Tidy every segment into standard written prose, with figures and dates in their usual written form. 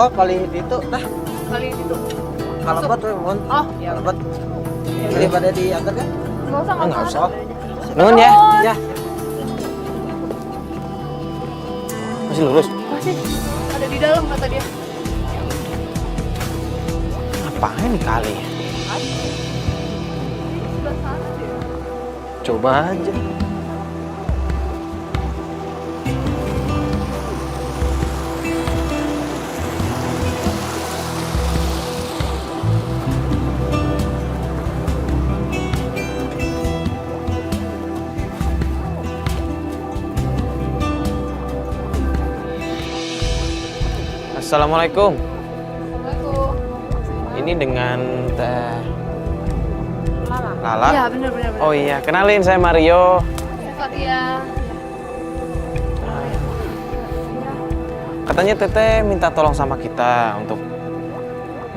Oh, kali itu dah. Kali itu. Kalau buat mon. Oh, ya. Kalau buat. Daripada diantar kan? Enggak usah. Nuhun ya. Ya. Masih lurus? Masih ada di dalam kata dia. Ngapain nih kali? Sebelah sana deh. Coba aja. Assalamualaikum. Assalamualaikum. Ini dengan Teh Lala. Lala? Iya, benar. Oh iya, kenalin saya Mario. Fatia. Katanya Teteh minta tolong sama kita untuk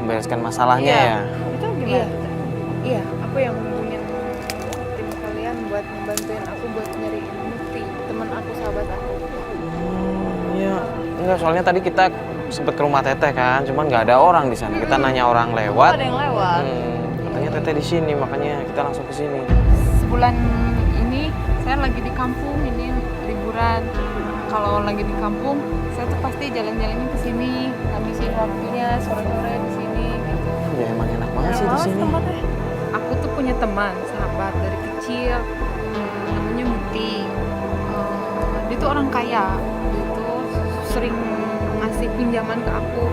membereskan masalahnya ya. Itu gimana? Iya, aku yang hubungin tim kalian buat membantuin aku buat nyariin Mukti, teman aku, sahabat aku. Iya. Enggak, soalnya tadi kita sempet ke rumah Teteh kan, cuman nggak ada orang di sana. Kita nanya orang lewat. Ada yang lewat. Katanya Teteh di sini, makanya kita langsung ke sini. Sebulan ini saya lagi di kampung, ini liburan. Kalau lagi di kampung, saya tuh pasti jalan-jalannya ke sini, ngabisin waktunya sore-sore di sini gitu. Ya emang enak banget sih di sini. Aku tuh punya teman, sahabat dari kecil, namanya Mukti. Dia tuh orang kaya, dia tuh sering ngasih pinjaman ke aku.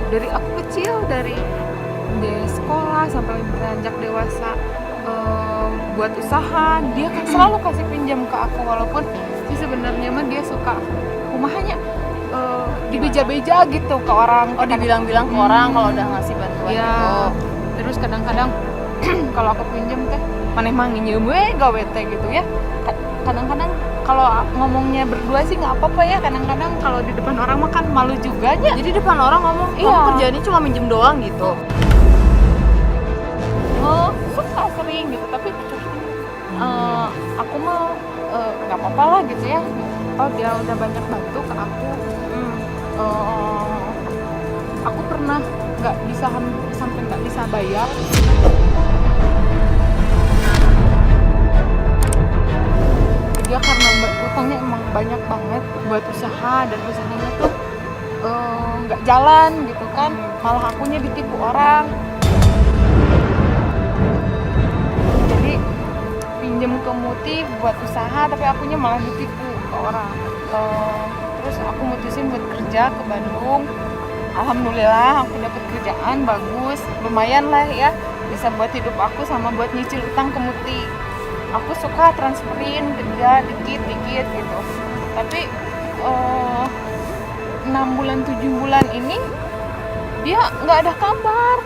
Dari aku kecil, dari sekolah sampai beranjak dewasa, buat usaha, dia kan selalu kasih pinjam ke aku, walaupun sih sebenarnya mah dia suka rumahnya dibeja-beja gitu ke orang. Oh, dibilang-bilang ke orang kalau udah ngasih bantuan Ya, gitu. terus kadang-kadang kalau aku pinjam teh, maneh mah nginjem we gawe teh gitu ya. Kadang-kadang kalau ngomongnya berdua sih nggak apa-apa ya. Kadang-kadang kalau di depan orang mah kan malu juga aja. Jadi depan orang ngomong, Iya. kamu kerjaannya cuma minjem doang gitu. Oh, suka sering gitu, tapi aku mah nggak apa-apa lah gitu ya. Oh, dia udah banyak bantu ke aku. Aku pernah nggak bisa sampai nggak bisa bayar. Dia karena utangnya emang banyak banget buat usaha, dan usahanya tuh nggak jalan gitu kan, malah akunya ditipu orang. Jadi pinjem ke Muti buat usaha, tapi akunya malah ditipu ke orang. Terus aku mutusin buat kerja ke Bandung. Alhamdulillah aku dapet kerjaan bagus, lumayan lah ya, bisa buat hidup aku sama buat nyicil utang ke Muti. Aku suka transferin kerja dikit-dikit gitu. Tapi 6 bulan 7 bulan ini dia nggak ada kabar.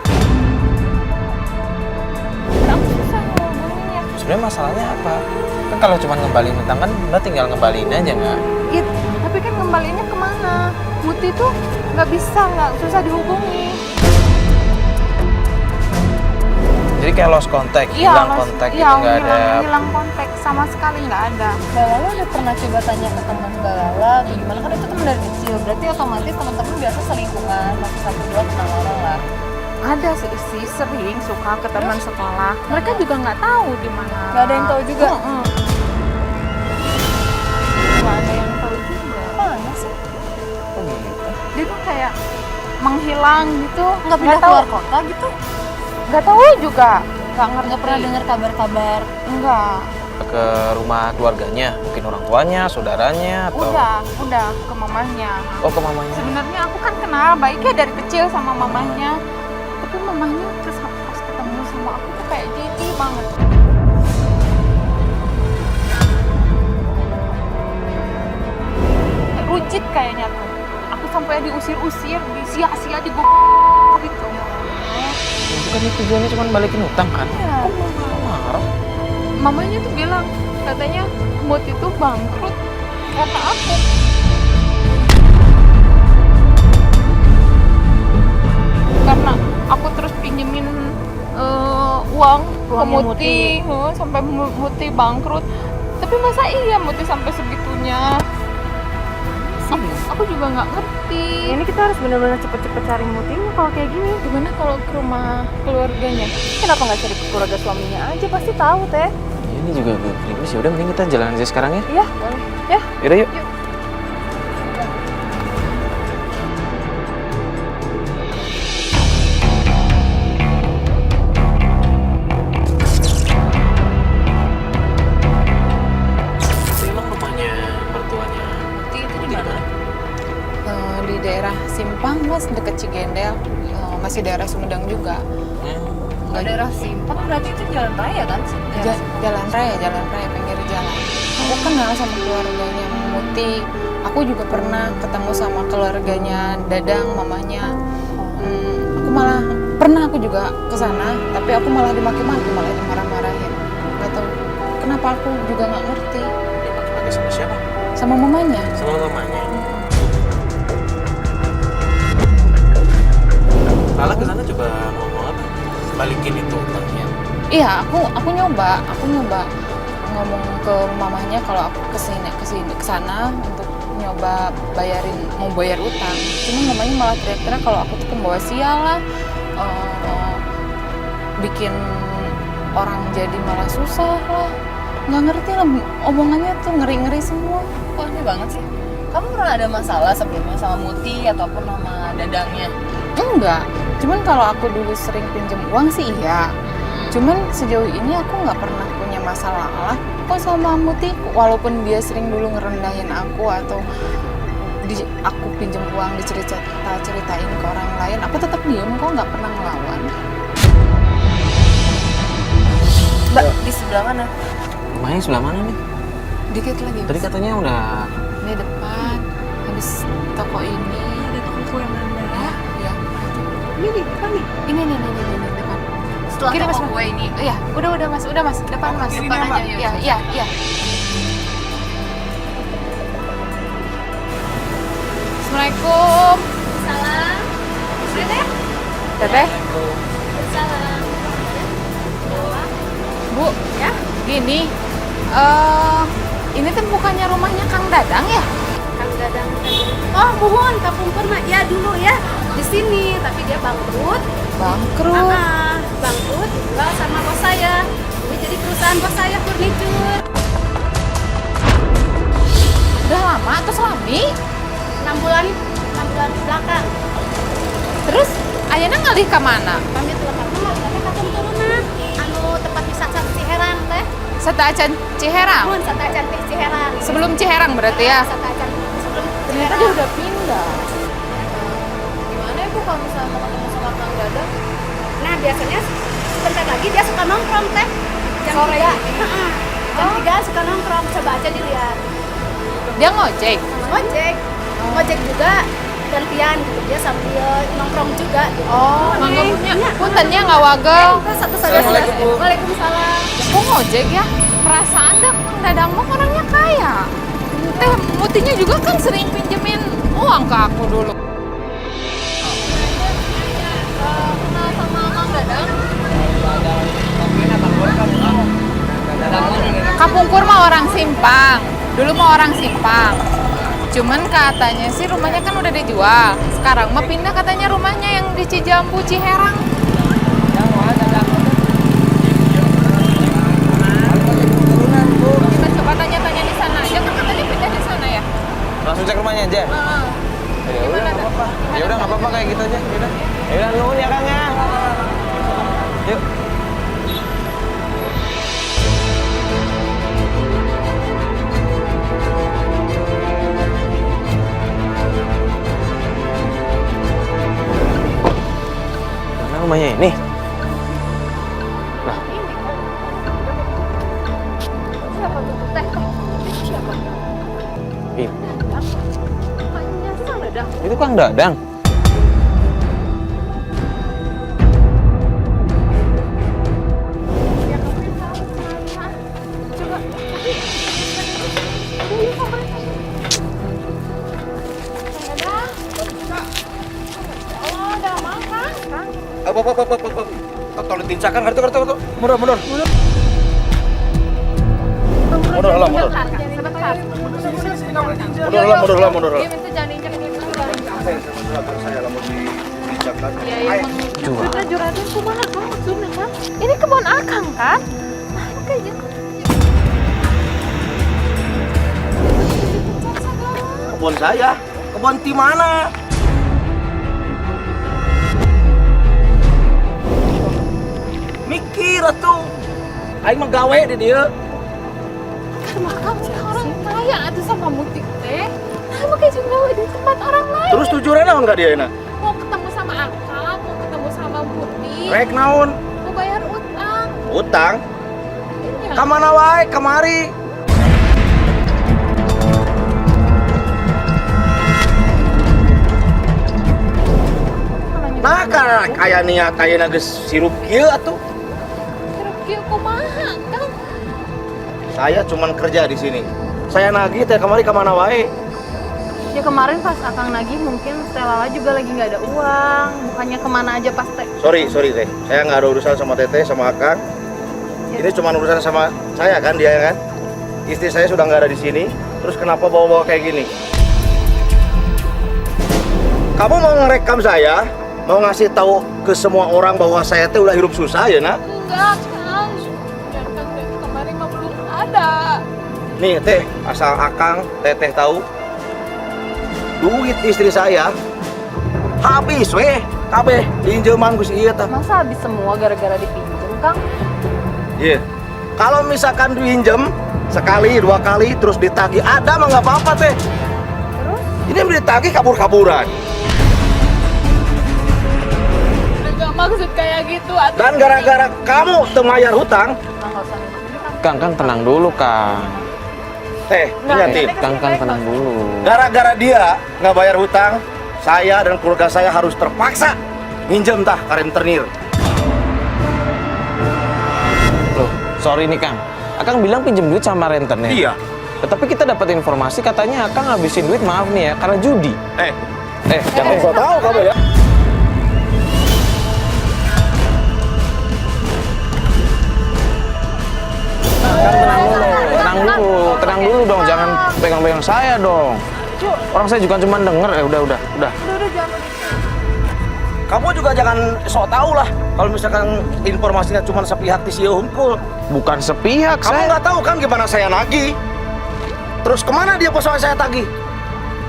Aku susah ngehubunginnya. Sebenarnya masalahnya apa? Kan kalau cuma ngembaliin utang kan udah tinggal ngembaliin aja nggak? Iya, tapi kan kembalinya kemana? Muti tuh nggak susah dihubungi. Jadi kayak lost contact, hilang kontak gitu, nggak ada. Hilang kontak sama sekali nggak ada. Mbak Lala udah pernah coba tanya ke teman Mbak Lala atau gimana? Kan itu teman dari kecil, berarti otomatis teman-teman biasa selingkungan, satu dua kenal orang lah. Ada sih sering suka ke teman sekolah. Mereka juga nggak tahu di mana. Nggak ada yang tahu juga. Nggak ada yang tahu juga. Mana sih? Dia tuh kayak menghilang gitu. Nggak pindah keluar kota gitu? Nggak tahu juga. Nggak Pernah dengar kabar-kabar? Enggak. Ke rumah keluarganya, mungkin orang tuanya, saudaranya, atau? Udah ke mamahnya. Oh, ke mamanya. Sebenarnya aku kan kenal baiknya dari kecil sama mamahnya. Tapi mamahnya terus pas ketemu sama aku tuh kayak jijik banget. Kayak rujit kayaknya tuh. Aku sampai diusir-usir, disia-sia, gitu. Bukan tujuannya cuma balikin utang kan? Iya. Kok marah? Mamanya tuh bilang, katanya Mut itu bangkrut karena aku. Karena aku terus pinjemin uang ke Muti, sampai Muti bangkrut. Tapi masa iya Muti sampai segitunya? Aku juga nggak ngerti. Ini kita harus benar-benar cepet-cepet cari Mutinya kalau kayak gini. Gimana kalau ke rumah keluarganya? Kenapa nggak cari ke keluarga suaminya aja? Pasti tahu teh. Ini juga agak krimis, ya udah mending kita jalan aja sekarang ya. Iya, boleh. Ya. Yaudah yuk. Emang rumahnya mertuanya Muti itu di mana? Di daerah Simpang mas, deket Cigendel. Masih daerah Sumedang juga. Daerah Simpang berarti itu jalan raya kan? Jalan raya pinggir jalan. Aku kenal sama keluarganya Muti. Aku juga pernah ketemu sama keluarganya Dadang, mamanya. Aku malah pernah aku juga ke sana, tapi aku malah dimaki-maki, malah dimarah-marahin. Gak tahu kenapa, aku juga nggak ngerti. Dimaki-maki sama siapa? Sama mamanya. Sama mamanya. Lala ke sana coba ngomong apa? Balikin itu utangnya. Iya, aku nyoba ngomong ke mamanya kalau aku ke sana untuk nyoba mau bayar utang. Cuma mamanya malah teriak-teriak kalau aku tuh pembawa sial lah, bikin orang jadi malah susah lah. Nggak ngerti lah, omongannya tuh ngeri-ngeri semua. Kok aneh banget sih? Kamu pernah ada masalah sebelumnya sama Muti ataupun sama Dadangnya? Enggak, cuman kalau aku dulu sering pinjam uang sih iya. Cuman sejauh ini aku nggak pernah punya masalah lah kok sama Muti. Walaupun dia sering dulu ngerendahin aku atau aku pinjam uang ceritain ke orang lain, aku tetap diem kok, nggak pernah ngelawan. Mbak, di sebelah mana? Rumahnya sebelah mana nih? Dikit lagi. Tadi katanya udah. Ini depan, habis toko ini. Ada toko kue Manda. Ya. Ini nih, depan nih. Ini depan. Setelah Kiri, toko Mas. kue ini. Iya, udah mas, depan mas. Depan aja, yuk. Iya. Assalamualaikum. Salam. Teteh? Teteh, Salam. Bu, ya, gini. Ini tuh bukannya rumahnya Kang Dadang ya? Kang Dadang tadi. Oh, buhun, Kapung Purma. Ya dulu ya di sini, tapi dia bangkrut. Bangkrut. Bangkrut sama bos saya. Ini jadi perusahaan bos saya furniture. Udah lama atau selami? 6 bulan belakang. Terus ayana ngalih ke mana? Kami telah ketemu tapi Kapung Purma. Anu tempat wisata Ciherang teh. Setaacan Ciherang. Buhun sata cantik Ciherang. Sebelum Ciherang berarti ya? Sata cantik sebelum Ternyata Ciherang. dia udah pindah. Gimana ya Bu kalau misalnya mau ketemu sama Kang Dadang? Nah, biasanya sebentar lagi dia suka nongkrong teh. Jam Sore 3. ini? Jam 3 suka nongkrong. Coba aja dilihat. Dia ngojek. Ngojek juga gantian gitu, dia sambil nongkrong juga gitu. Oh, Neng. manggungnya puntennya nggak wagel. Satu saudara. Assalamualaikum, Bu. Waalaikumsalam. Kok ngojek ya? Perasaan dah Kang Dadang mah orangnya kaya. Teh Mutinya juga kan sering pinjemin uang ke aku dulu. Kenal sama Kang Dadang? Kapung Kurma orang Simpang. Dulu mah orang Simpang. Cuman katanya sih rumahnya kan udah dijual. Sekarang mah pindah katanya rumahnya yang di Cijambu Ciherang. Kita coba tanya-tanya di sana aja, kan katanya pindah di sana ya. Langsung cek rumahnya aja. Ya udah nggak apa-apa. Ya udah nggak apa-apa kayak gitu aja. Ya udah nuhun ya Kang ya. Yuk. Mana rumahnya ini? Lah, Siapa tuh Teh? Siapa? ini. Maknya sih Kang Dadang. Itu Kang Dadang. Apa? Tolong tincakan, kartu. Mundur. Mundur lah, mundur. Sebentar. nggak boleh diinjak. Mundur lah. Iya, minta jangan injak ini. Saya lah mau diinjakkan. Iya, iya. Curhat. Juragan kumaha Kang maksudnya Kang? Ini kebun Akang kan? Nah, kayaknya Kebun saya. Kebun di mana? Mikir atuh. Aing mah gawe di dieu. sama Kang sih orang kaya atuh sama mutik teh. Nah, makanya juga di tempat orang lain. Terus tujuannya naon ka dieu na? Mau ketemu sama Akang, mau ketemu sama Putih, Rek naon? mau bayar utang. Utang? Iya. Ka mana wae kamari? Nah, kan aya niat ayeuna geus sirup kieu atuh. Terus kieu kumaha Kang? Saya cuman kerja di sini. Saya nagih teh kamari ka mana wae. Ya kemarin pas Akang nagih mungkin Stella juga lagi nggak ada uang. Bukannya kemana aja pas teh. Sorry teh. Saya nggak ada urusan sama Teteh sama Akang. Ini cuma urusan sama saya kan dia kan. Istri saya sudah nggak ada di sini. Terus kenapa bawa-bawa kayak gini? Kamu mau ngerekam saya? Mau ngasih tahu ke semua orang bahwa saya teh udah hidup susah ya nak? Enggak Kang. Dan Kang dari kemarin mah belum ada. Nih teh, asal Akang, Teteh tahu. Duit istri saya habis weh, kabeh pinjaman ku si ieu tah. Masa habis semua gara-gara dipinjem Kang? Iya. Kalau misalkan pinjem sekali, dua kali terus ditagih ada mah nggak apa-apa teh. Terus? Ini ditagih kabur-kaburan. Enggak maksud kayak gitu atuh. Dan gara-gara kamu temayar hutang, Kang nggak usah ngomong. Kang tenang dulu, Kang. teh, ingatin. Kang tenang dulu. Gara-gara dia nggak bayar hutang, saya dan keluarga saya harus terpaksa minjem tah ka rentenir. Loh, sorry nih, Kang. Akang bilang pinjem duit sama rentenir. Iya. Tetapi kita dapat informasi katanya Akang ngabisin duit, maaf nih ya, karena judi. Jangan Gua tahu kamu ya. Kang tenang dulu dong, jangan pegang-pegang saya dong. Orang saya juga cuma denger, udah. Kamu juga jangan sok tahu lah. Kalau misalkan informasinya cuma sepihak di sieu hungkul. Bukan sepihak, Kamu saya. nggak tahu kan gimana saya nagih. Terus kemana dia pas saya tagih?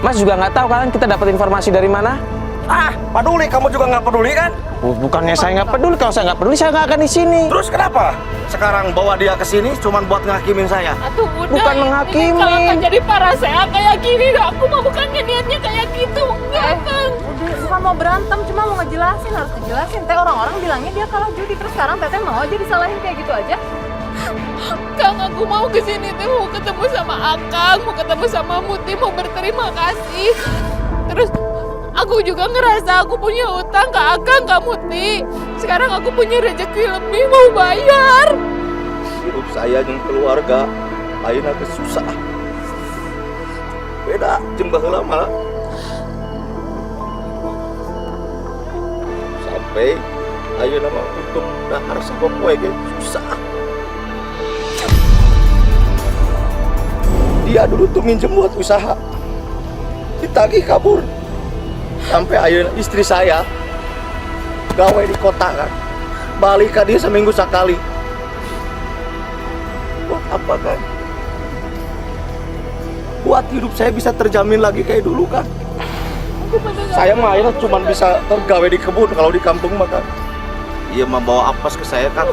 Mas juga nggak tahu kan kita dapat informasi dari mana? Ah, peduli. Kamu juga nggak peduli kan? Bukannya saya nggak peduli, kalau saya nggak peduli saya nggak akan di sini. Terus kenapa? Sekarang bawa dia ke sini cuma buat ngakimin saya. Atuh udah. Bukan ini menghakimi. Kalau Kang jadi parah saya kayak gini, aku mah bukannya niatnya kayak gitu. Enggak Kang. Udah, bukan mau berantem, cuma mau ngejelasin, harus dijelasin. Teh orang-orang bilangnya dia kalah judi, terus sekarang Teteh mau aja disalahin kayak gitu aja. Kang, aku mau kesini tuh mau ketemu sama Akang, mau ketemu sama Muti, mau berterima kasih. Terus aku juga ngerasa aku punya utang ke Akang, ke Muti. Sekarang aku punya rezeki lebih, mau bayar. Hidup saya dan keluarga lain agak susah. Beda jembah lama. Sampai ayo nama untuk dahar sama poe ge susah. Dia dulu tuh minjem buat usaha. Ditagih kabur. Sampai ayo istri saya gawe di kota kan. Balik ke dia seminggu sekali. Buat apa kan? Buat hidup saya bisa terjamin lagi kayak dulu kan? Saya mah akhirnya cuma bisa tergawe di kebun kalau di kampung mah kan. Iya membawa apes ke saya kan.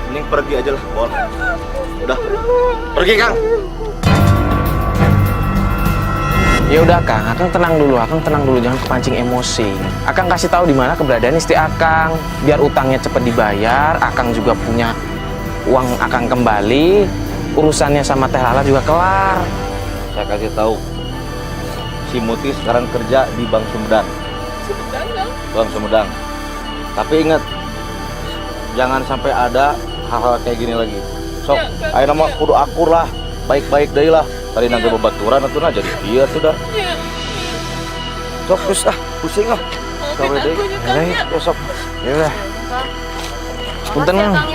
Mending pergi aja lah, Bon. Udah, pergi Kang. Ya udah Akang tenang dulu, jangan kepancing emosi. Akang kasih tahu di mana keberadaan istri Akang, biar utangnya cepat dibayar. Akang juga punya uang Akang kembali, urusannya sama Teh Lala juga kelar. Saya kasih tahu. Si Muti sekarang kerja di Bank Sumedang. Bank Sumedang. Tapi ingat, jangan sampai ada hal-hal kayak gini lagi. Sok, ayo nama kudu akur lah, baik-baik deh lah. Tadi naga bebaturan atau nah jadi dia sudah. Sok terus pusing ah. Gawe deh. Ya sok. Ya udah. Punten Makasih ya, Kang.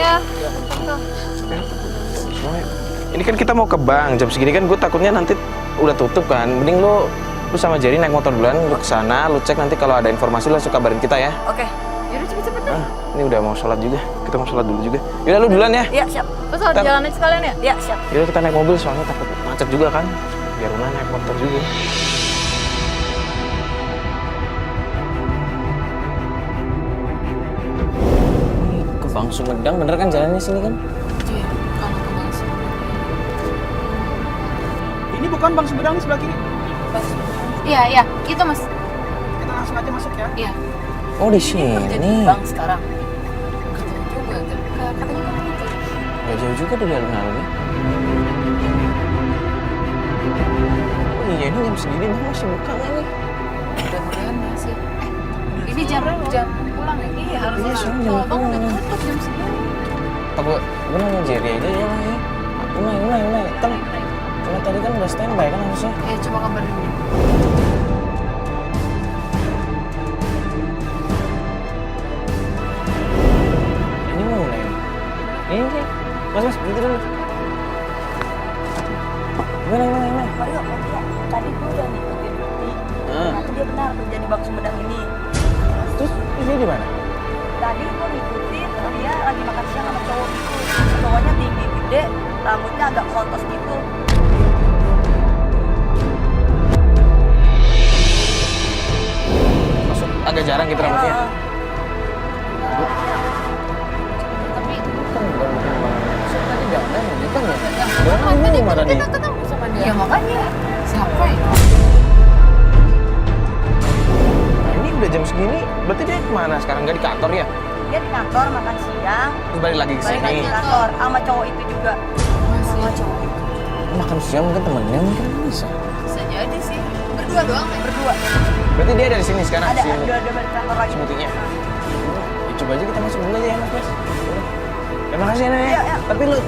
Kang ya. Ini kan kita mau ke bank, jam segini kan gue takutnya nanti udah tutup kan. Mending lu sama Jerry naik motor duluan, lu kesana, lu cek nanti kalau ada informasi lu langsung kabarin kita ya. Oke. Yaudah cepet-cepet deh. Ini udah mau sholat juga, kita mau sholat dulu juga. Yaudah lu duluan ya. Iya siap. Terus harus Ntar- jalan aja sekalian ya? Iya siap. Yaudah kita naik mobil soalnya takut macet juga kan. Biar Una naik motor juga. Ini ke Bang Sumedang bener kan jalannya sini kan? Iya, kalau ke Bang Sumedang. Ini bukan Bang Sumedang di sebelah kiri. Iya, iya, itu Mas. Kita langsung aja masuk ya. Iya. Oh di Kerja di sini. bank sekarang. Kerja juga, katanya kan gitu. Gak jauh juga dari alun-alun ya. Oh iya ini jam segini Bang masih buka nggak nih? Mudah-mudahan masih. Ini jam pulang ya? Iya harus Iya, lah. soalnya jam Bang udah pulang. tutup jam segini. Apa gue nanya Jerry aja ya lah ya. Unai. Kan karena tadi kan udah standby kan harusnya. Ya coba kabarin dia. Ini mau mulai. Ini. Mas, berhenti dulu. Gimana? Mario, tadi gue udah ngikutin Bukti. Ah. Ternyata dia benar kerja di Bang Sumedang ini. Terus ini di mana? Tadi gue ngikutin, dia lagi makan siang sama cowok itu. Cowoknya tinggi, gede, rambutnya agak kontos gitu. Maksud agak jarang gitu rambutnya. Tapi Kan bukan mungkin Bang. Maksud tadi jangan ini kan ya. kan tadi mana kan nih? kita ketemu sama dia. Iya makanya. Siapa ya? Nah, ini udah jam segini, berarti dia kemana sekarang? Nggak di kantor ya? Dia di kantor makan siang, Terus balik lagi ke balik lagi sini. ke kantor sama cowok itu juga. Masih. Cowok itu. Makan siang mungkin temennya mungkin bisa. Bisa jadi sih. Berdua doang ya? Berdua. Berarti dia dari sini sekarang. Ada sini. balik kantor lagi. Sebutinya. Ya, coba aja kita masuk dulu aja ya Mas. Udah. Ya makasih ya Nek. Iya, iya. Tapi lu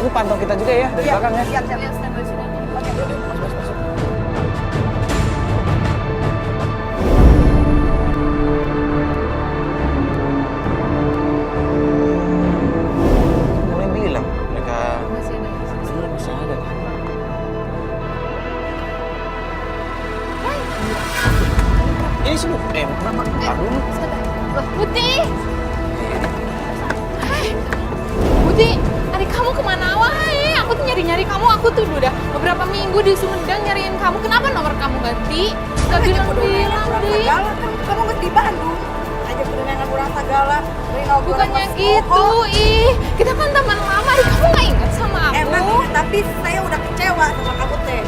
pantau kita juga ya dari Iya, belakang ya. siap. Iya, standby sini. Oke. Masuk. Mulai bilang mereka Masih ada di sini. iya masih ada. Ini sih kenapa? Aduh. Loh, Putih! Hai, Putih, adik kamu kemana wahai? Aku tuh nyari-nyari kamu, aku tuh udah beberapa minggu di Sumedang nyariin kamu. Kenapa nomor kamu ganti? Gak bilang-bilang, Di. Galak kan kamu nggak di Bandung. Aja berenang kurang galak. Bukannya gitu, ih. Kita kan teman lama, adik kamu gak ingat sama aku? Emang iya, tapi saya udah kecewa sama kamu teh.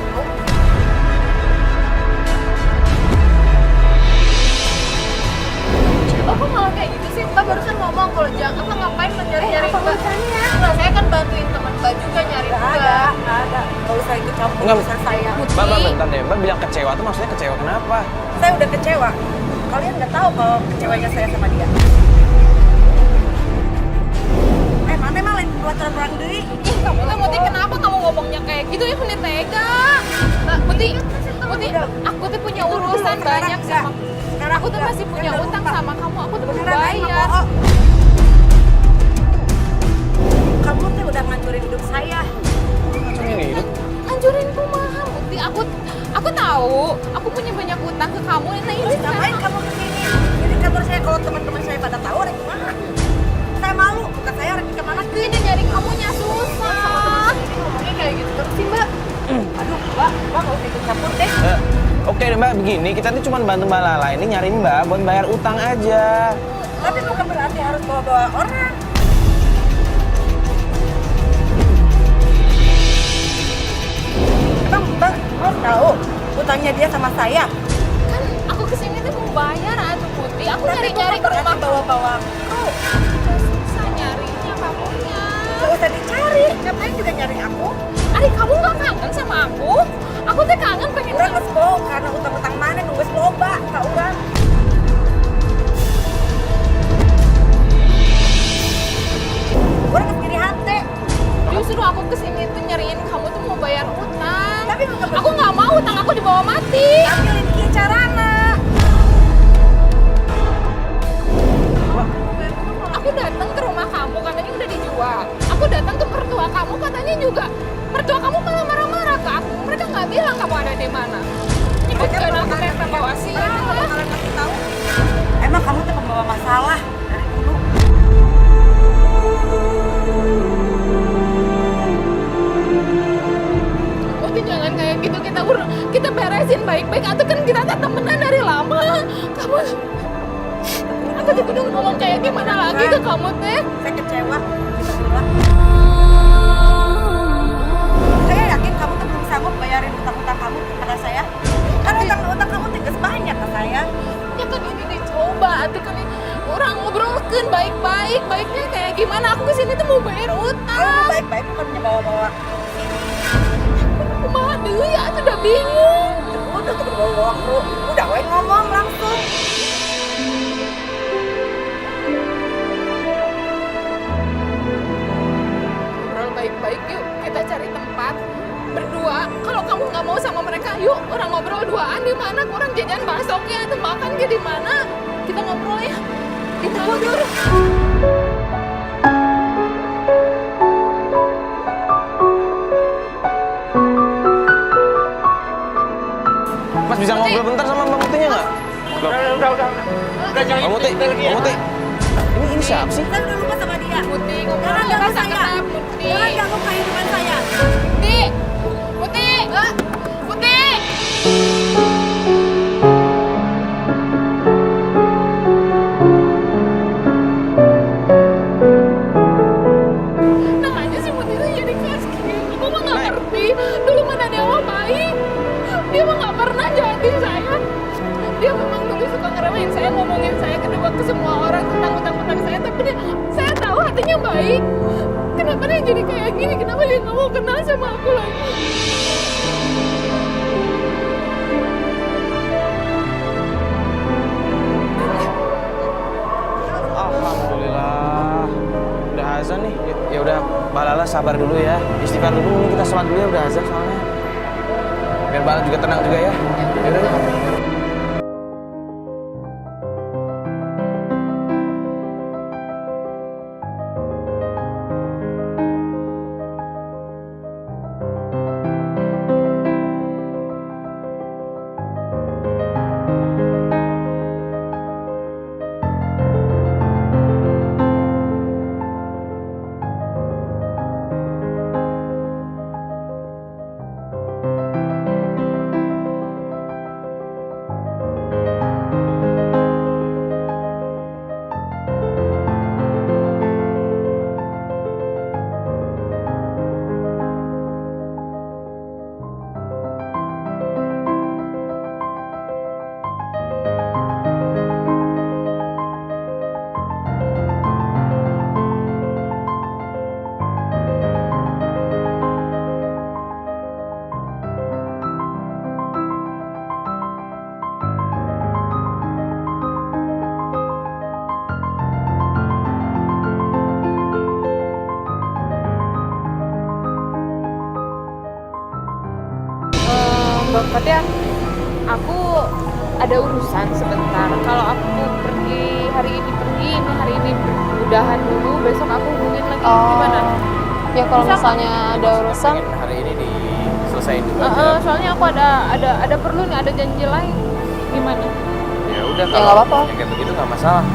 Aku malah kayak gitu sih, Mbak barusan ngomong kalau jangan Mbak ngapain nyari-nyari Mbak. Nah, saya kan bantuin teman Mbak juga nyari Nggak Mbak. ada. Nggak usah ikut campur Nggak. urusan saya. Mbak, bentar deh. Mbak bilang kecewa tuh maksudnya kecewa kenapa? Saya udah kecewa. Kalian nggak tahu kalau kecewanya saya sama dia. Mana emang lain buat orang deui. Ih, kamu teh Muti kenapa kamu ngomongnya kayak gitu ya Muti tega. Mbak Muti, aku tuh punya urusan banyak sama aku tuh masih punya utang sama kamu, aku tuh belum bayar. Kamu tuh udah ngancurin hidup saya. Hancurin hidup. Hancurin kumaha Muti, aku tahu, aku punya banyak utang ke kamu. Nah ini Terus ngapain sekarang kamu kesini? Ini kantor saya kalau teman-teman saya pada tahu ada gimana? Saya malu, bukan saya orang kemana? ini nyari kamunya susah. Ngomongnya kayak gitu terus sih Mbak. Aduh, Mbak nggak usah ikut campur deh. Oke deh Mbak, begini kita tuh cuma bantu Mbak Lala ini nyari Mbak buat bayar utang aja. Tapi bukan berarti harus bawa-bawa orang. Emang Mbak harus tahu utangnya dia sama saya. Kan aku kesini tuh mau bayar atuh Putih. Aku Tapi nyari-nyari ke bukan rumah berarti bawa-bawa. kamu. Susah nyarinya kamunya. Gak usah dicari, ngapain juga nyari aku? Adik kamu gak kangen sama aku? Aku tuh kangen pengen Urang geus bohong karena utang-utang mana nu geus loba ka urang. Urang geus kiri hate. justru aku kesini tuh nyariin kamu tuh mau bayar utang. Tapi bukan Aku nggak mau utang aku dibawa mati. ambilin kieu carana. Aku datang ke rumah kamu katanya udah dijual. Aku datang ke mertua kamu katanya juga mertua kamu malah marah-marah ke aku. Mereka nggak bilang kamu ada di mana. Ikutkan aku ke evaluasi ya. Emang kamu tuh pembawa masalah dari dulu. Muti jangan kayak gitu, kita beresin baik-baik. Atau kan kita temenan dari lama. Kamu aku tidak ngomong kayak gimana lagi ke kamu teh. Saya kecewa. Saya yakin kamu tuh belum sanggup bayarin utang-utang kamu kepada saya. Kan utang kamu tegas banyak ke saya. Ya kan ini dicoba, tuh kan orang ngobrolkan baik-baik, baiknya kayak gimana? Aku kesini tuh mau bayar Kalau utang. baik-baik bukan bawa-bawa. Kumaha deui ya, aku udah bingung. Udah tuh bawa-bawa kru. Udah we ngomong langsung. Ngobrol baik-baik yuk, kita cari tempat berdua. Kalau kamu nggak mau sama mereka, yuk orang ngobrol duaan di mana? Orang jajan baksonya atau makan ke di mana? Kita ngobrol ya. Kita ngobrol. Mas bisa ngobrol bentar sama Mbak Mutinya nggak? Udah. Mbak Muti, Mbak Muti. Ini siapa sih? Saya udah lupa sama dia. Putih, ngobrol Jangan kita ganggu saya. sangat Putih. Jangan ganggu kehidupan saya. Putih, Putih, Putih. Namanya si Putih tuh jadi keras gini. Aku mah nggak ngerti. Dulu mana dia mah baik. Dia mah nggak pernah jahatin saya. Dia memang dulu suka ngeremehin saya, ngomongin saya ke semua orang tentang utang-utang saya. Tapi saya tahu hatinya baik. Kenapa dia jadi kayak gini? Kenapa dia nggak mau kenal sama aku lagi? Alhamdulillah. Udah azan nih. Ya udah, Mbak Lala sabar dulu ya. Istighfar dulu, kita sholat dulu ya, udah azan soalnya. Biar Mbak Lala juga tenang juga ya. Ya udah. Bang Fatia, aku ada urusan sebentar. Kalau aku pergi hari ini udahan dulu, besok aku hubungin lagi. Gimana? Ya kalau Bisa misalnya ada urusan, Hari ini diselesain juga. Soalnya aku ada perlu nih, ada janji lain. Gimana? Ya udah, ya nggak apa-apa. kayak begitu nggak masalah.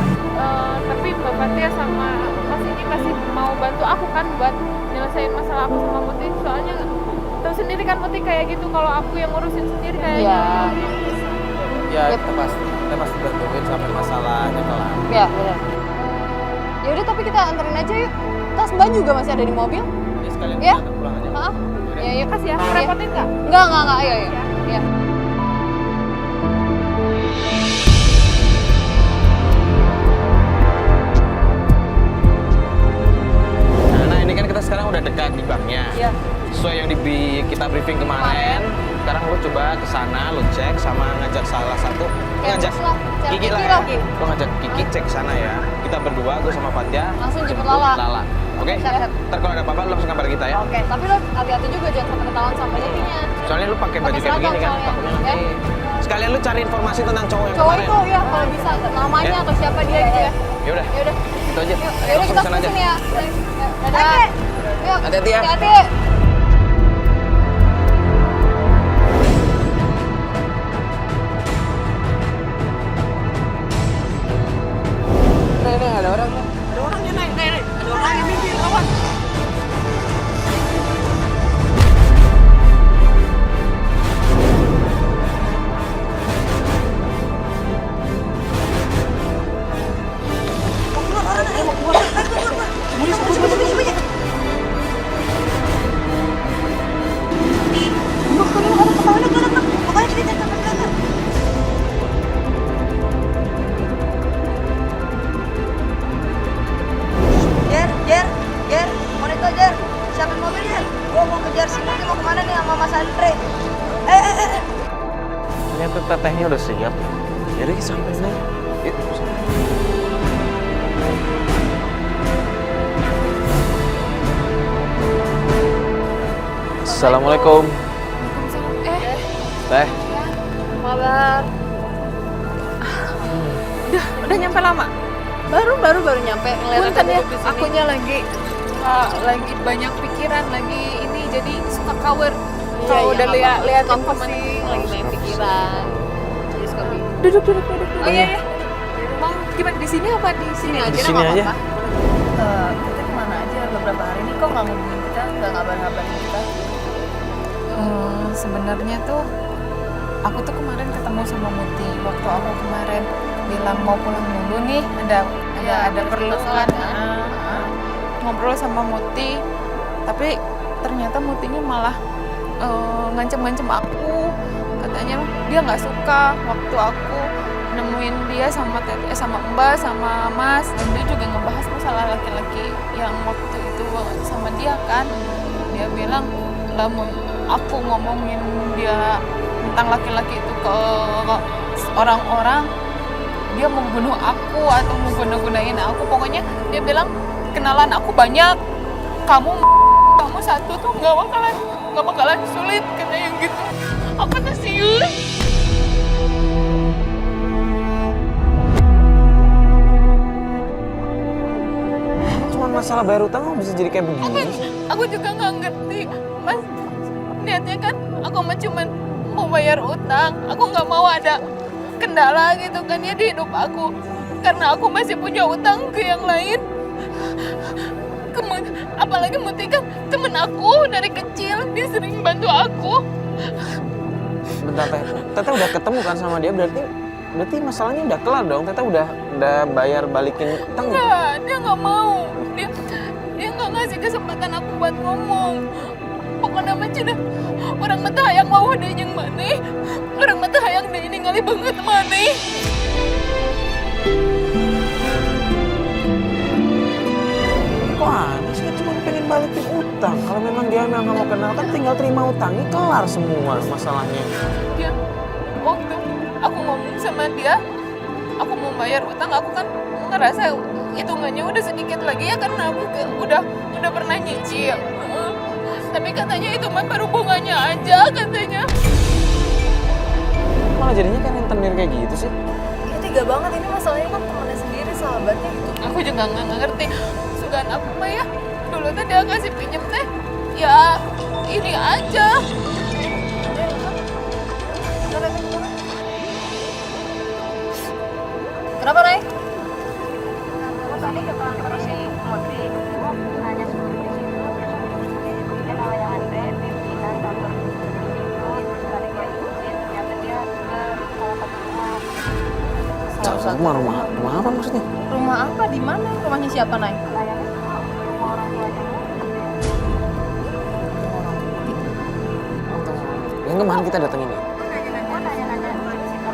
Tapi Mbak Fatia sama Mas ini masih mau bantu aku kan buat nyelesain masalah aku sama Muti. Soalnya tahu sendiri kan Muti kayak gitu, kalau aku yang ngurusin sendiri kayaknya. Ya kita pasti bantuin sampai masalahnya kelar. Ya benar. Ya udah, tapi kita anterin aja yuk. Tas Mbak juga masih ada di mobil. Ya sekalian Ya? kita pulang aja. Heeh. Ya, ya kasih ya. Repotin nggak? Enggak. Ayo. Ya. Nah, ini kan kita sekarang udah dekat di banknya. Iya. Sesuai yang kita briefing kemarin. Sekarang lu coba ke sana, lu cek sama ngajak salah satu, ngajak terserah. Cek Kiki lah Kiki ya. lagi. Lu ngajak Kiki cek ke sana ya. Kita berdua, gue sama Fatia. Langsung jemput jemput Lala. Oke? Siap. Ntar kalau ada apa-apa lu langsung kabar kita ya. Oke, tapi lo hati-hati juga jangan sampai ketahuan sama Netinya. Soalnya lu pakai baju Pakai kayak begini seragam kan, soalnya. takutnya nanti. Ya. Sekalian lu cari informasi tentang cowok yang Cowok kemarin. itu ya kalau bisa namanya Ya. atau siapa dia gitu ya. Ya udah, Ya udah. itu aja. Ya udah Langsung kita kesana aja. pesan ya. Dadah. Yuk. Hati-hati ya. Hati-hati. tetehnya udah siap. Jadi kita sampai nih. Yuk. Assalamualaikum. Teh. Kabar? Udah nyampe lama. Baru nyampe ngeliat Punten ya, duduk di sini. akunya lagi banyak pikiran, lagi ini jadi suka kawer. Kalau udah lihat kamu pusing, lagi main pikiran. Jadi suka bingung. Duduk. Oh iya. Mau gimana di sini apa di sini aja? Di sini aja. Kita kemana aja beberapa hari ini kok nggak ngomongin kita, nggak ngabarin kita? Sebenarnya tuh aku tuh kemarin ketemu sama Muti. Waktu aku kemarin bilang mau pulang dulu nih, ada perlu kan? Ngobrol sama Muti, tapi ternyata Mutinya malah ngancem-ngancem aku. Katanya dia nggak suka waktu aku nemuin dia sama Tete, sama Mbak, sama Mas, dan dia juga ngebahas masalah laki-laki yang waktu itu sama dia kan. Dia bilang, lamun aku ngomongin dia tentang laki-laki itu ke orang-orang, dia mau bunuh aku atau mau guna-gunain aku. Pokoknya dia bilang, kenalan aku banyak, kamu satu tuh nggak bakalan sulit, katanya gitu. Aku tuh serius. Cuma masalah bayar utang kok bisa jadi kayak begini? Aku juga nggak ngerti, Mas. Niatnya kan aku cuma mau bayar utang. Aku nggak mau ada kendala gitu kan ya di hidup aku. Karena aku masih punya utang ke yang lain. Apalagi Muti kan temen aku dari kecil. Dia sering bantu aku. Bentar Teh, Teteh udah ketemu kan sama dia, berarti masalahnya udah kelar dong. Teteh udah bayar balikin utang. Enggak, dia nggak mau. Dia nggak ngasih kesempatan aku buat ngomong. Pokoknya macam dah orang mata hayang mau deh yang mana, orang mata hayang deh ini ngali banget mana. Kok aneh sih, cuma pengen balikin utang. Kalau memang dia nggak mau kenal kan tinggal terima utangnya, kelar semua masalahnya. Dia waktu aku ngomong sama dia, aku mau bayar utang, aku kan ngerasa hitungannya udah sedikit lagi ya karena aku udah pernah nyicil. Tapi katanya itu mah baru bunganya aja katanya. Malah jadinya kan rentenir kayak gitu sih. Ini tega banget, ini masalahnya kan temannya sendiri, sahabatnya gitu. Aku juga nggak ngerti. Sugan aku mah ya, dulu teh dia kasih pinjem teh, ya ini aja. Kenapa, Nay? Tadi ke kantor si Mutri, nanya suruh di situ, dia namanya Andre, pimpinan kantor di situ, tadi gue ikutin, ternyata dia ke salah satu Rumah apa maksudnya? Rumah apa? Di mana? Rumahnya siapa, Nay? layaknya rumah orang tuanya. Yang kemarin kita datengin ya? Gue nanya-nanya di situ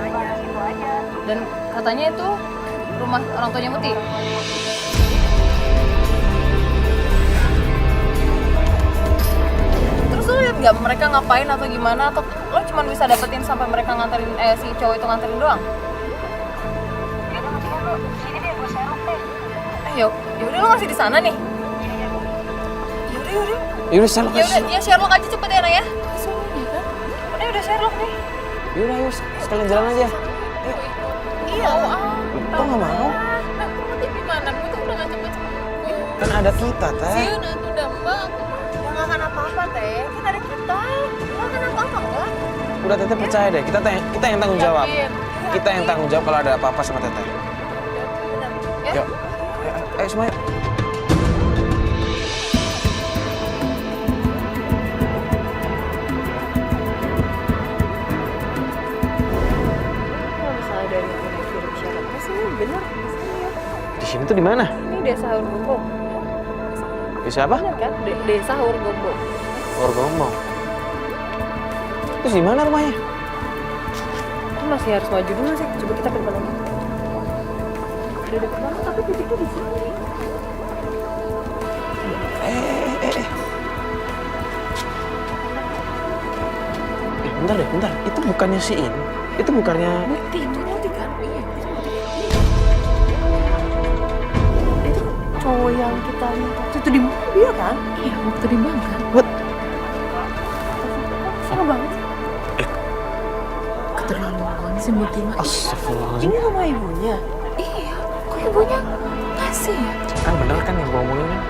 aja. Dan katanya itu rumah orang tuanya Muti. Terus lu liat nggak mereka ngapain atau gimana, atau lo cuma bisa dapetin sampai mereka nganterin si cowok itu nganterin doang? Ya udah mendingan lu sini deh, gue serok deh. Yaudah lo masih di sana nih. Yaudah. Yaudah Sherlock Yaudah, ya Sherlock aja cepet ya, Nay ya. Udah Sherlock nih. Yaudah yuk sekalian jalan aja. Iya. Kok nggak mau? Nah, Muti gimana? Muti udah ngacem-ngacem aku. Kan ada kita Teh. Siun, aku udah mbak. Ya nggak akan apa-apa, Teh. Kan ada kita. Nggak akan apa-apa, enggak. Udah Teteh percaya deh, kita yang tanggung jawab. Yakin. Kita yang tanggung jawab kalau ada apa-apa sama Teteh. Ya. Yuk. Ayo semuanya. Kalau misalnya dari yang udah kirim Sherlock, pasti ini bener. Di sini tuh di mana? Ini desa Hurgombong. Di siapa? Bener kan? Desa Hurgombong. Orgombong. Terus di mana rumahnya? Itu masih harus maju dulu sih. Coba kita ke depan lagi. Udah deket banget, tapi titiknya di sini. bentar deh, bentar. Itu bukannya si In? Itu bukannya... Muti, itu Muti kan? Iya, itu Muti. Itu cowok yang kita lihat waktu itu di mobil kan? Iya, waktu di bank kan? Sama banget. Keterlaluan si Muti mah. Astagfirullahaladzim. Ini rumah ibunya. Iya, kok ibunya ngasih ya? Kan bener kan yang gue omongin kan?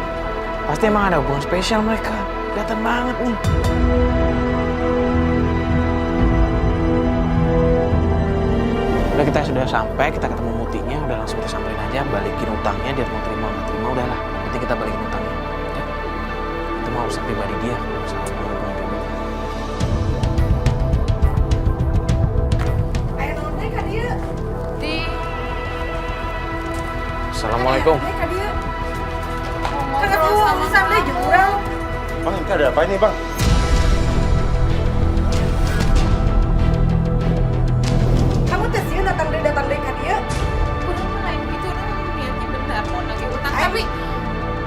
Pasti emang ada hubungan spesial mereka. Kelihatan banget nih. Udah kita sudah sampai, kita ketemu Mutinya, udah langsung kita samperin aja, balikin utangnya, dia mau terima nggak terima, udahlah. Yang penting kita balikin utangnya. Ya. Itu mau urusan pribadi dia, masalah hubungan pribadi. Ayo nonton kan dia. Di Assalamualaikum. Kan dia. Kan aku urusan deh jurang. Bang, ini ada apa ini, Bang? Kamu tes sih datang deh kan dia. udah main gitu, orang niatnya benar mau nagih utang. Tapi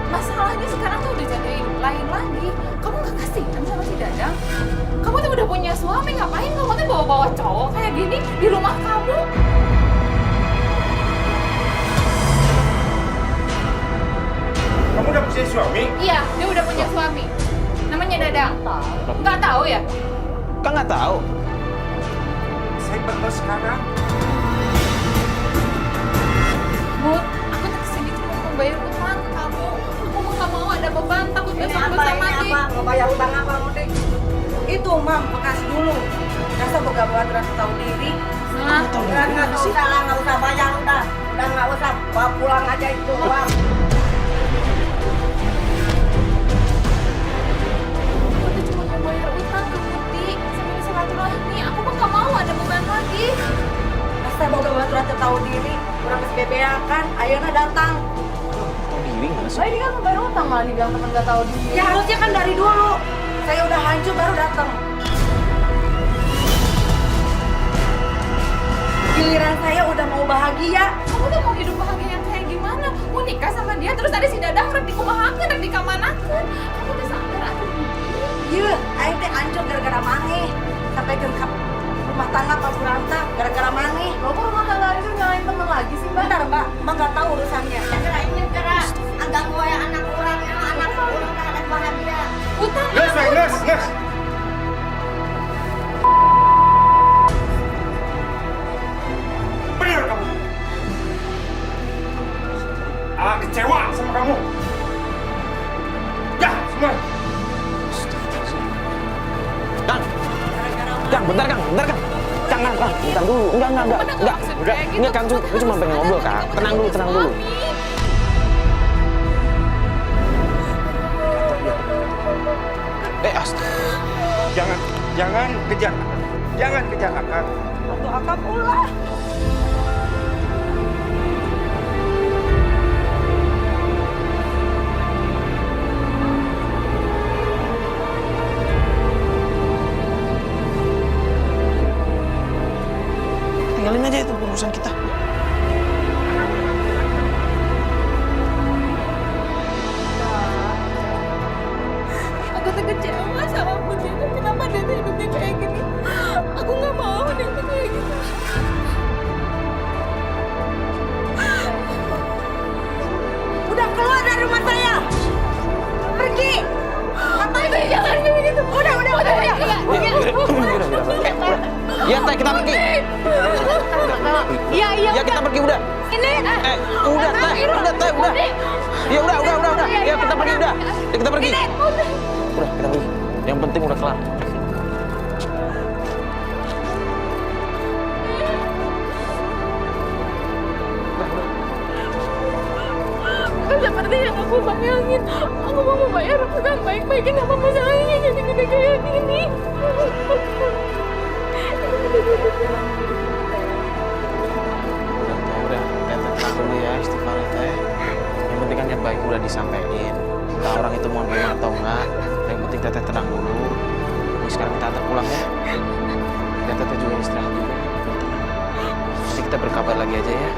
masalahnya sekarang tuh udah jadi lain lagi. Kamu nggak kasihan sama si Dadang? Kamu tuh udah punya suami, ngapain kamu tuh bawa-bawa cowok kayak gini di rumah kamu? Kamu udah punya suami? Iya, dia udah punya suami. Namanya Dadang. Nggak tahu ya? Kan nggak tahu. Saya baru sekarang. Mut, aku tuh kesini cuma mau bayar utang ke kamu. Aku mau nggak mau ada beban, takut besok dosa mati. Mau bayar utang apa Muti? Itu mam bekas dulu. Rasa boga-boga terus tahu diri. Nah, Udah nggak usah lah, nggak usah bayar udah nggak usah bawa pulang aja itu uang. aku tuh cuma mau bayar utang ke Muti sambil silaturahmi. Aku mah nggak mau ada beban lagi. Rasa boga-boga terus tahu diri. Kurang SPBA kan, ayeuna datang. Tahu diri nggak sih? Oh ini kan bayar utang malah dibilang temen gak tahu diri. Ya harusnya kan dari dulu. Saya udah hancur baru datang. Giliran saya udah mau bahagia. Kamu tuh mau hidup bahagia yang kayak gimana? Mau nikah sama dia terus ada si Dadang rek dikumahakeun, rek dikamanakeun. Kamu tuh sadar aku Iya, aing teh hancur gara-gara maneh. Sampai ke rumah tangga Pak Buranta gara-gara maneh. Lo kok rumah tangga itu nyalain temen lagi sih mbak? Benar, Mbak. Mbak nggak tahu urusannya. Gara ini gara agak gue anak orang ada bahagia. utang. Yes. Benar kamu. Kecewa sama kamu. Ya, semua. Kang, bentar Kang. Kang, bentar dulu. Enggak. Udah. Enggak, Kang, aku cuma pengen ngobrol, Kang. Tenang dulu. Jangan kejar. Jangan kejar akak. Waktu akak pula. Tinggalin aja itu urusan kita. Aku tuh kecewa sama Putri itu. Kenapa dia tuh hidupnya kayak gini? Aku nggak mau dia tuh kayak gini. Udah keluar dari rumah saya. Pergi. Ngapain sih? Jangan kayak begitu. Udah. Ya, Teh, kita pergi. Iya. Ya, kita pergi udah. Ini. Udah, Teh. Ya udah. Ya, kita pergi udah. Ya, kita pergi. Udah, kita pergi. Yang penting udah kelar. Bukan seperti yang aku bayangin. Aku mau membayar utang baik-baikin apa masalahnya jadi gede kayak gini. Udah, Teh, tenang dulu ya, istighfar ya, Teh. Yang penting kan niat baik udah disampaikan. Entah orang itu mau nerima atau enggak, yang penting Teteh tenang dulu. Ini sekarang kita antar pulang ya. Dan Teteh juga istirahat dulu. Nanti kita berkabar lagi aja ya.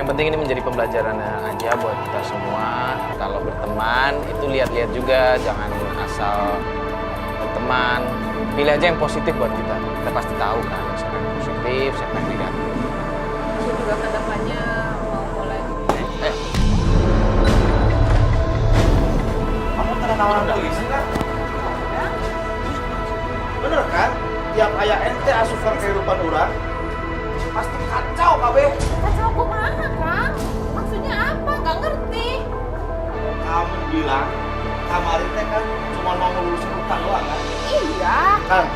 yang penting ini menjadi pembelajaran aja buat kita semua. Kalau berteman itu lihat-lihat juga, jangan asal berteman. Pilih aja yang positif buat kita. Kita pasti tahu kan siapa yang positif, siapa yang negatif. Aku juga kedepannya mau mulai. Kamu tenang orang polisi kan? Bener kan? Tiap ayah ente asupan kehidupan orang, pasti kacau kabe. Kacau aku mana, Kang? Maksudnya apa? Gak ngerti. Kamu bilang kemarin teh kan cuma mau ngurusin utang doang kan? Iya. Kan?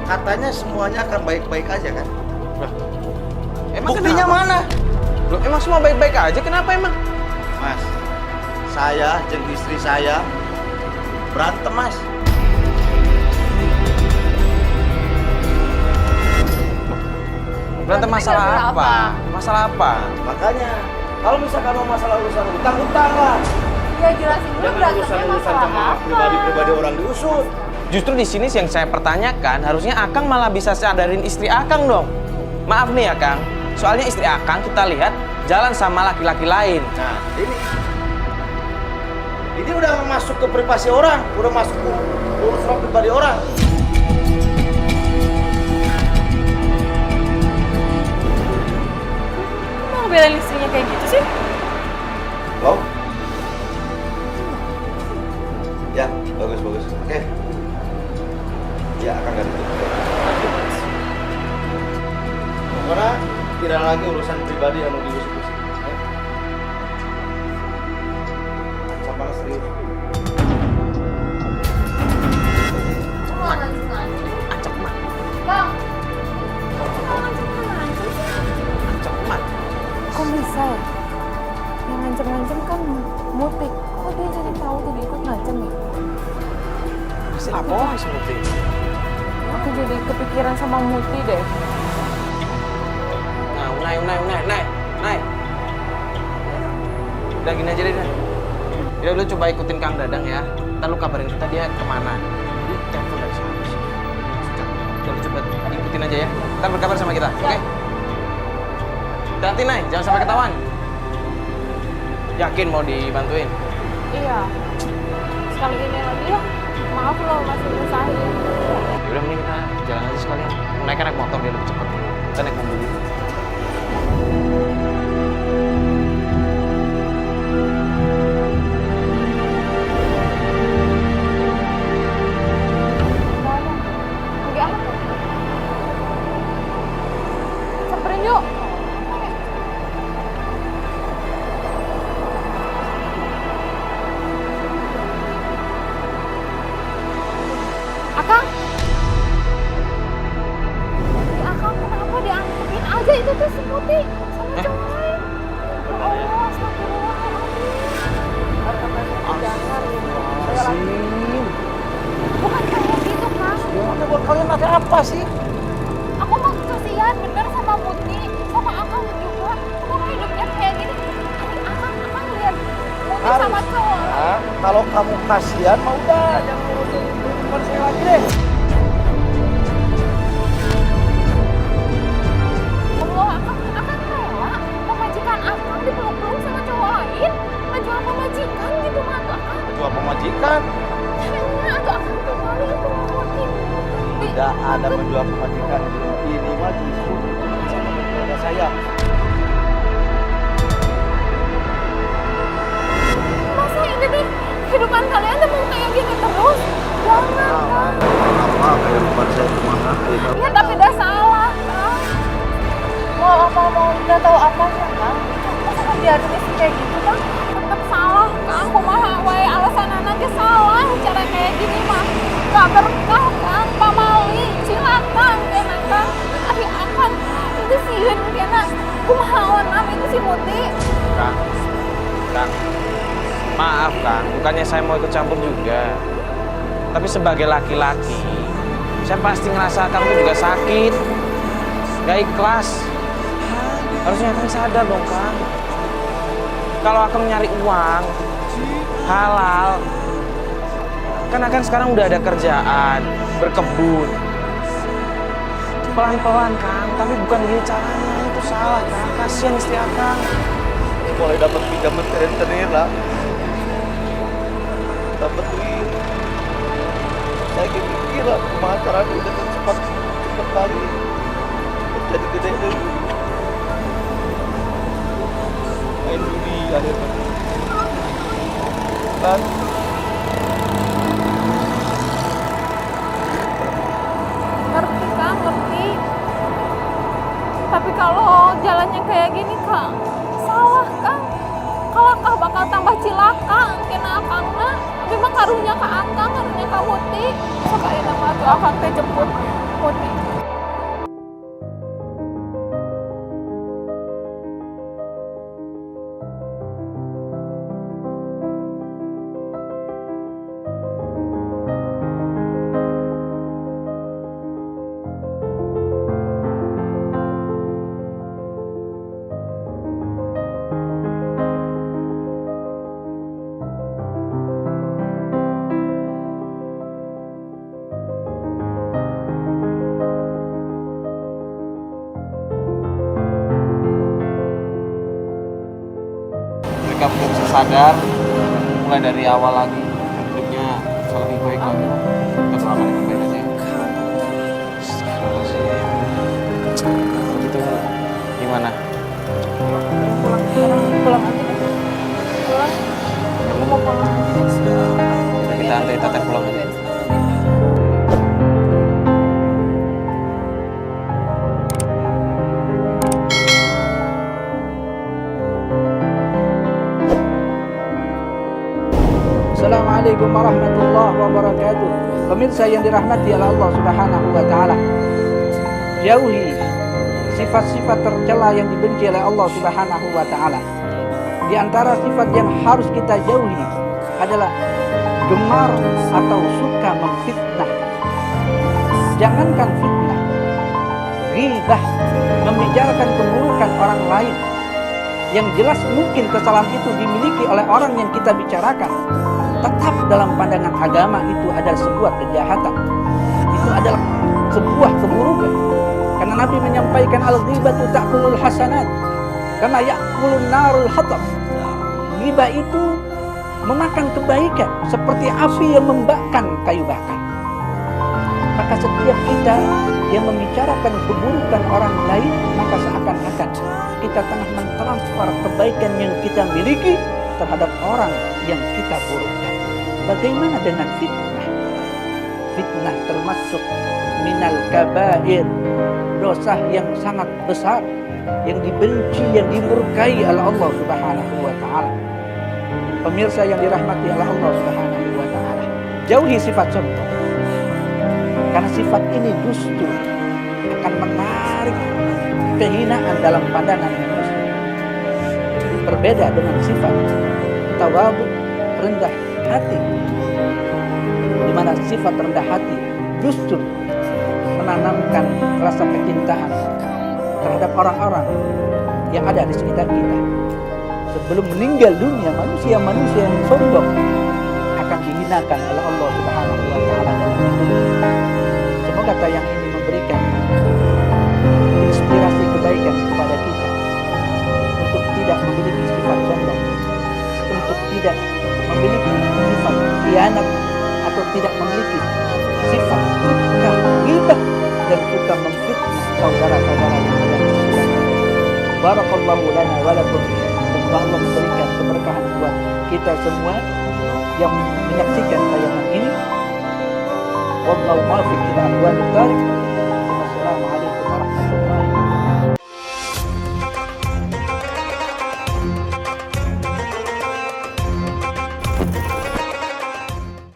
Katanya semuanya akan baik-baik aja kan? Emang Buktinya kenapa? mana? Loh, emang semua baik-baik aja? Kenapa emang? Mas, saya jeung istri saya berantem mas. Berantem masalah gara-gara apa? Masalah apa? Makanya kalau misalkan mau masalah urusan utang lah. Ya jelasin dulu Jangan berantemnya urusan-urusan masalah sama apa. pribadi-pribadi orang diusut. Justru di sini yang saya pertanyakan, harusnya Akang malah bisa sadarin istri Akang dong. Maaf nih Akang, soalnya istri Akang kita lihat jalan sama laki-laki lain. Nah, ini udah masuk ke privasi orang, udah masuk ke urusan pribadi orang. Mau ngebelain istrinya kayak gitu sih? Lo? Ya, bagus. Oke. Ya, akan ganti. Pokoknya tidak lagi urusan pribadi yang diusut-usut. Ya? Sama serius. Mau ngancem-ngancem? Acak mat, Bang, mau ngancem-ngancem sih? acak mat. Kok bisa ya? Yang ngancem-ngancem kan Mutik. Kok dia jadi tahu jadi ikut ngancem ya? Pasti lapor seperti itu. Aku jadi kepikiran sama Muti deh. Nah, naik. Udah gini aja deh. Ya lu coba ikutin Kang Dadang ya. Ntar lu kabarin kita dia kemana. Dia telepon dari sana sih. Udah lu coba ikutin aja ya. Ntar berkabar sama kita, oke? Hati-hati, Nay, jangan sampai ketahuan. Yakin mau dibantuin? Iya. Sekali ini lagi ya. Maaf loh masih usahain. Yaudah mending kita jalan aja sekalian. Naik motor biar lebih cepet. Kita naik mobil. Lagi apa? Samperin yuk. Akang? Akang kenapa diangkutin aja itu tuh si Muti sama cowok lain? Ya Allah, astagfirullahaladzim. Jangan. Bukan kayak gitu, Kang. Gimana buat kalian ada apa sih? Aku mah kasihan bener sama Muti, sama Akang juga. Kenapa hidupnya kayak gini? Akang lihat Muti sama cowok lain. Nah, kalau kamu kasihan mau udah jangan ngurusin kehidupan saya lagi deh. Allah, Akang rela pemajikan Akang dipeluk-peluk sama cowok lain, ngejual pemajikan gitu mah tuh Akang. Jual pemajikan. Kayaknya tuh Akang tuh kali itu ngelakuin. Tidak ada menjual pemajikan. Ini mah justru sama keluarga saya. Masa ini deh kehidupan kalian tuh mau kayak gini terus? Jangan, Kang. Apa kehidupan saya cuma Ya tapi udah salah, Kang. Mau udah tahu apa sih, Kang? Masa kan biarin istri kayak gitu, Kang? Tetep salah, Kang. Kumaha wae alasan anaknya salah. Cara kayak gini mah gak berkah, Kang. Pamali, cilatang, kena Kang. Ari akan itu sieun kena. Kumaha awan itu si Muti. Kang. Maaf Kang, bukannya saya mau ikut campur juga. Tapi sebagai laki-laki, saya pasti ngerasa Kang itu juga sakit. Gak ikhlas. Harusnya Kang sadar dong Kang. Kalau Akang nyari uang halal, kan Akang sekarang udah ada kerjaan, berkebun. Pelan-pelan Kang, tapi bukan gini caranya. itu salah, Kang. Kasihan istri Akang. Mulai dapat pinjaman rentenir lah. Dapat duit. Saya mikir lah, kumaha caranya udah cepat kali. Jadi gede deh. Main judi akhirnya. Kan? Ngerti Kang, ngerti. Tapi kalau jalannya kayak gini Kang, salah Kang. Kalau Kang bakal tambah cilaka, kena Akangna. Tapi mah karunya ka Akang, karunya ka Muti. Sekali nama tuh Akang teh jemput Muti. Mereka belum bisa sadar, mulai dari awal lagi hidupnya bisa lebih baik lagi. Kita selama dengan baik aja. Begitu gimana? Pulang sekarang, pulang aja deh. Pulang. Aku mau pulang aja. Kita antar Teteh pulang aja. Assalamualaikum warahmatullahi wabarakatuh. Pemirsa yang dirahmati oleh Allah Subhanahu wa taala. Jauhi sifat-sifat tercela yang dibenci oleh Allah Subhanahu wa taala. Di antara sifat yang harus kita jauhi adalah gemar atau suka memfitnah. Jangankan fitnah, ghibah, membicarakan keburukan orang lain yang jelas mungkin kesalahan itu dimiliki oleh orang yang kita bicarakan. Tetap dalam pandangan agama itu adalah sebuah kejahatan. Itu adalah sebuah keburukan. Karena Nabi menyampaikan al-ghibatu ta'kulul hasanat kama ya'kulun narul hatab. Ghibah itu memakan kebaikan seperti api yang membakar kayu bakar. Maka setiap kita yang membicarakan keburukan orang lain, maka seakan-akan kita tengah mentransfer kebaikan yang kita miliki terhadap orang yang kita burukkan. Bagaimana dengan fitnah? Fitnah termasuk minal kabair, dosa yang sangat besar, yang dibenci, yang dimurkai oleh Allah Subhanahu wa taala. Pemirsa yang dirahmati oleh Allah Subhanahu wa taala, jauhi sifat sombong. Karena sifat ini justru akan menarik kehinaan dalam pandangan manusia. Berbeda dengan sifat tawadhu, rendah hati, di mana sifat rendah hati justru menanamkan rasa kecintaan terhadap orang-orang yang ada di sekitar kita. Sebelum meninggal dunia, manusia-manusia yang sombong akan dihinakan oleh Allah Subhanahu wa taala dalam dunia. Semoga tayang ini memberikan inspirasi kebaikan kepada kita untuk tidak memiliki sifat sombong, untuk tidak memiliki sifat khianat, atau tidak memiliki sifat suka ghibah dan suka memfitnah saudara-saudara yang ada di sekitar. Barakallahu lana wa lakum. Semoga Allah memberikan keberkahan buat kita semua yang menyaksikan tayangan ini. Wallahu muwaffiq ila aqwamit thariq.